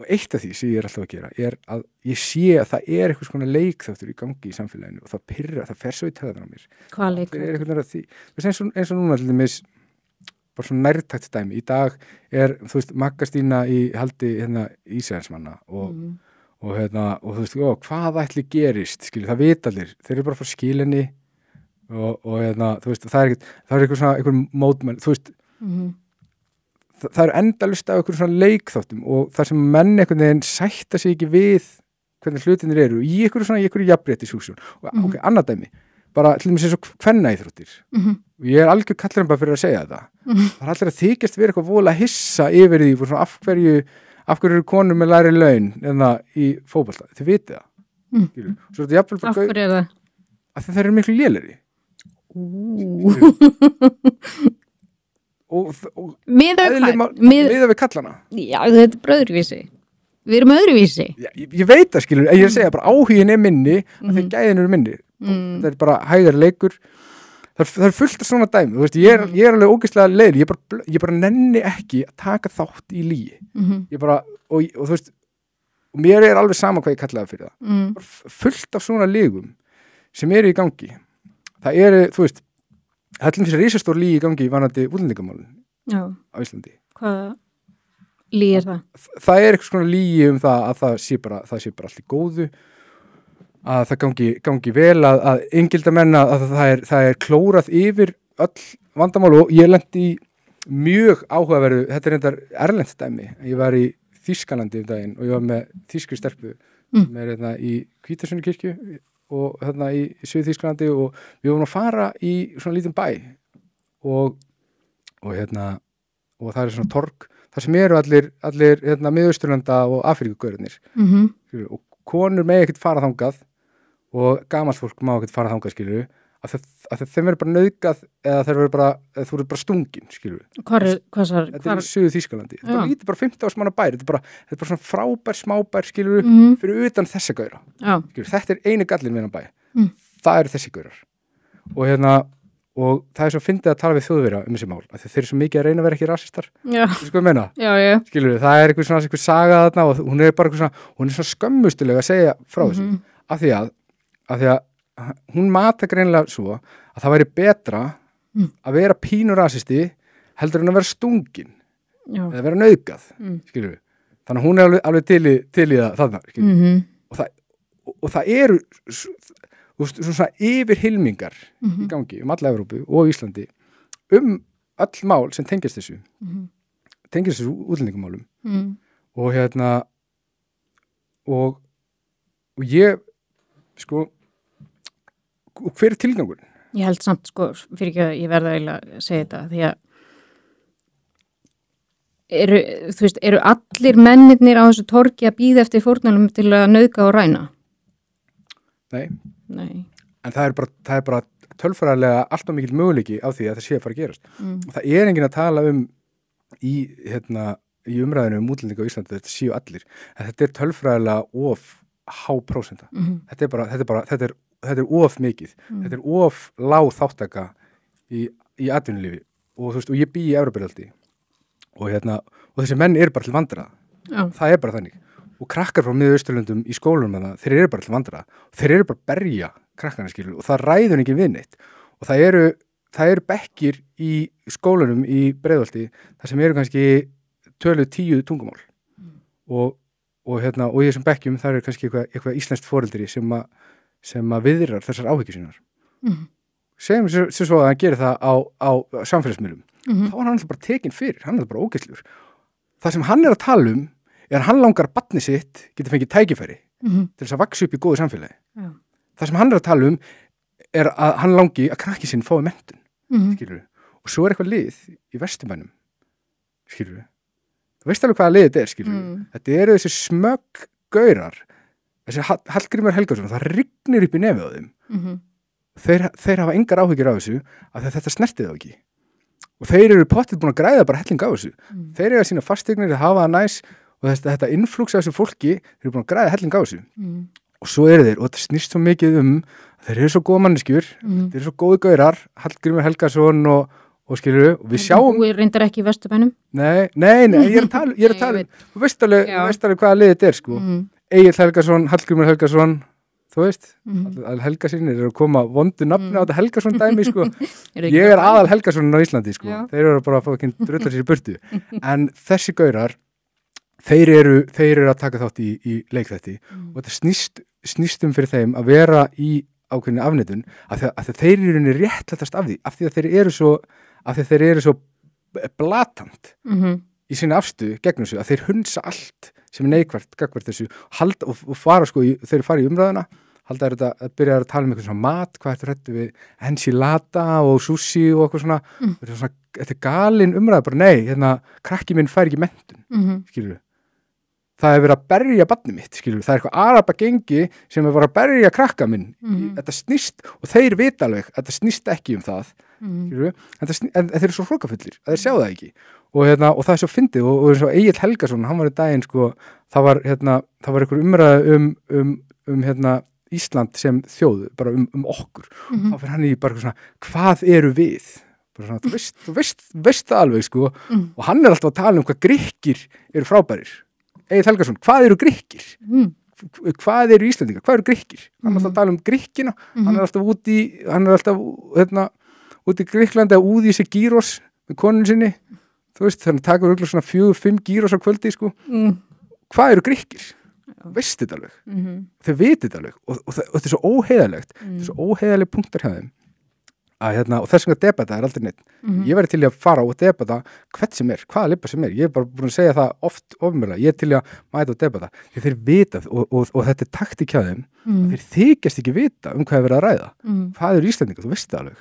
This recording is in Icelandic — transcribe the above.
eitt af því sem ég alltaf að gera að ég sé að það eitthvað svona leikþáttur í gangi í samfélaginu og það fer svo í töðan á mér. Hvað leikþáttur? Eins og núna til dæmis bara svona nærtækt dæmi. Í dag þú veist, Magga Stína í haldi Ísraelsmanna og þú veist, hvað ætli gerist, skilur, það vita allir, þeir eru bara frá skilinni og þú veist, það eitthvað svona, eitthvað mótmenn, þú veist, það endalaust af einhverjum svona leikþáttum og þar sem menn einhvern veginn sætta sig ekki við hvernig hlutinir eru í einhverju jafnréttishúsjón og annað dæmi, bara til dæmis eins og kvennaíþróttir og ég algjör kallarinn bara fyrir að segja þetta það allir að þykjast vera eitthvað voðalega hissa yfir því svona, af hverju eru konur með lægri laun í fótbolta, þið vitið það svo þetta jafnvel bara af hverju er það? Að þeir eru miklu lélegri og miðað við kallana. Já, þetta er bara öðruvísi. Við erum öðruvísi. Já, ég veit það, skilur, en ég segja bara áhugin minni að þeir gæðin eru minni. Það er bara hægari leikur. Það er fullt af svona dæmi. Þú veist, ég er alveg ógeðslega leiður. Ég bara nenni ekki að taka þátt í lygi. Ég bara, og þú veist, og mér er alveg sama hvað ég kallaði fyrir það. Bara fullt af svona lygum sem eru í gangi. Það eru, þú veist, það er til þess að risastór lygi í gangi varðandi útlendingamálin á Íslandi. Hvað lygi er það? Það er eitthvað svona lygi það að það sé bara allt í góðu, að það gangi vel, að engildamenn að það er klórað yfir öll vandamál og ég lendi í mjög áhugaverðu, þetta er reyndar erlent dæmi. Ég var í Þýskalandi daginn og ég var með þýskri stelpu sem er í Hvítasunnu og í Suður-Þýskalandi og við vorum að fara í svona lítinn bæ og það er svona torg þar sem eru allir Miðausturlanda og Afríkugaurnir og konur mega ekkert fara þangað og gamalt fólk má ekkert fara þangað, skilur að þeim verður bara nauðgað eða þú verður bara stungin, skilur þetta er Suður-Þýskalandi þetta er lítið bara 15 manna bær þetta er bara svona frábær, smábær, skilur fyrir utan þessa gaura þetta er eini gallinn við hann bæ það eru þessi gaurar og það er svo fyndið að tala við Þjóðverja þessi mál, af því þeir eru svo mikið að reyna að vera ekki rasistar þú sko að meina skilur það er eitthvað saga þarna og hún er bara eitthvað svona, hún er svona skömmustilega að segja frá þessu af því að hún mata greinilega svo að það væri betra að vera pínur rasisti heldur en að vera stungin eða vera nauðgað skilur við, þannig að hún er alveg til í það þarna og það eru svona yfirhylmingar í gangi alla Evrópu og Íslandi öll mál sem tengist þessu útlendingamálum og ég sko og hver er tilgangurinn? Ég held samt fyrir ekki að ég verða eiginlega að segja þetta því að eru allir mennirnir á þessu torgi að bíða eftir fórnunum til að nauðga og ræna? Nei. En það er bara tölfræðilega alltaf mikil möguleiki á því að það sé að fara að gerast. Og það er enginn að tala í umræðinu útlendinga á Íslandi, þetta séu allir. En þetta er tölfræðilega of há prósenta. Þetta er of mikið. Þetta er of lág þáttaka í atvinnulífi og þú veist, og ég bý í Evrópulandi og þessi menn eru bara til vandræða. Það er bara þannig. Og krakkar frá Miðausturlöndum í skólunum þeir eru bara til vandræða. Þeir eru bara að berja krakkarna, skilur, og það ræður ekki við neitt. Og það eru bekkir í skólunum í Breiðholti þar sem eru kannski töluð 10 tungumál. Og í þessum bekkjum það er kannski eitthvað íslenskt foreldri sem að viðrar þessar áhyggjur sínar. Segjum svo að hann gerir það á samfélagsmiðlum. Þá er hann alltaf bara tekinn fyrir, hann er bara ógeðslegur. Það sem hann er að tala er hann langar að barnið sitt geti fengið tækifæri til þess að vaxa upp í góðu samfélagi. Það sem hann er að tala er að hann langi að krakki sinn fái menntun, skilur við. Og svo er eitthvað lið í Vesturbænum, skilur við. Þú veist alveg hvaða lið þetta er, skilur við. Þetta eru þessi smögg gaurar, þessi Hallgrímur Helgason, það rignir upp í nefið á þeim. Þeir hafa engar áhyggjur af þessu að þetta snertið þá ekki. Og þeir eru pottið búin að græða bara helling á þessu. Þeir eru að sína fasteignir, þeir hafa það næs og þetta influx af þessu fólki, þeir eru búin að græða helling á þessu. Og svo eru þeir, og þetta snýst svo mikið þeir eru svo góða manneskjur, þeir eru svo góði gaurar, Hallgrímur Helgason og og skilur við sjáum Þú reyndar ekki í Vesturbænum? Nei, ég er að tala þú veist alveg hvaða lið þetta er sko. Egill Helgason, Hallgrímur Helgason þú veist, Helgasinir eru að koma vondu nafni á þetta Helgason dæmi sko. Ég er aðal Helgasonin á Íslandi sko. Þeir eru bara að fá ekki drullar sér í burtu en þessi gaurar þeir eru að taka þátt í leikþætti og þetta snýst fyrir þeim að vera í ákveðinni afneitun af því að þeir eru í réttlætast af því af því að þeir eru svo blatant í sinni afstöðu gegnum þessu að þeir hunsa allt sem er neikvært gagnvart þessu og fara sko þeir fara í umræðuna halda þetta að byrja að tala um eitthvað svona mat hvað ertu hræddur við enchilada og sushi og eitthvað svona þetta er galin umræða bara nei krakki minn fær ekki menntun skilur það er verið að berja barnið mitt, skilur, það er eitthvað arabagengi sem er bara að berja krakka minn þetta snýst, og þeir vita alveg þetta snýst ekki um það skilur, en þeir eru svo hrókafullir að þeir sjá það ekki, og það er svo fyndið og eins og Egill Helgason, hann var í daginn sko, það var einhver umræða um Ísland sem þjóð, bara okkur þá fyrir hann í bara svona, hvað eru við? Bara svona, þú veist það alveg sko, og hann er alltaf að tala um hvað Grikkir eru frábærir Egill Helgason, hvað eru Grikkir? Hvað eru Íslendingar? Hvað eru Grikkir? Hann er alltaf að tala um Grikkina, hann er alltaf út í Grikklandi að úði sér gýros með konun sinni, þú veist, þannig takur örugglega svona 4-5 gýros á kvöldi, sko. Hvað eru Grikkir? Veist þetta alveg? Þau veit þetta alveg og þetta er svo óheiðalegt, þetta er svo óheiðaleg punktar hjá þeim. Og þess vegna debata er aldrei neitt ég væri til í að fara og debata hvert sem er, hvaða libba sem er, ég er bara búin að segja það oft ofmjöla, ég er til í að mæta og debata því þeir vita og þetta er taktík hjá þeim þeir þykjast ekki vita hvað er verið að ræða hvað eru Íslendingar, þú veist það alveg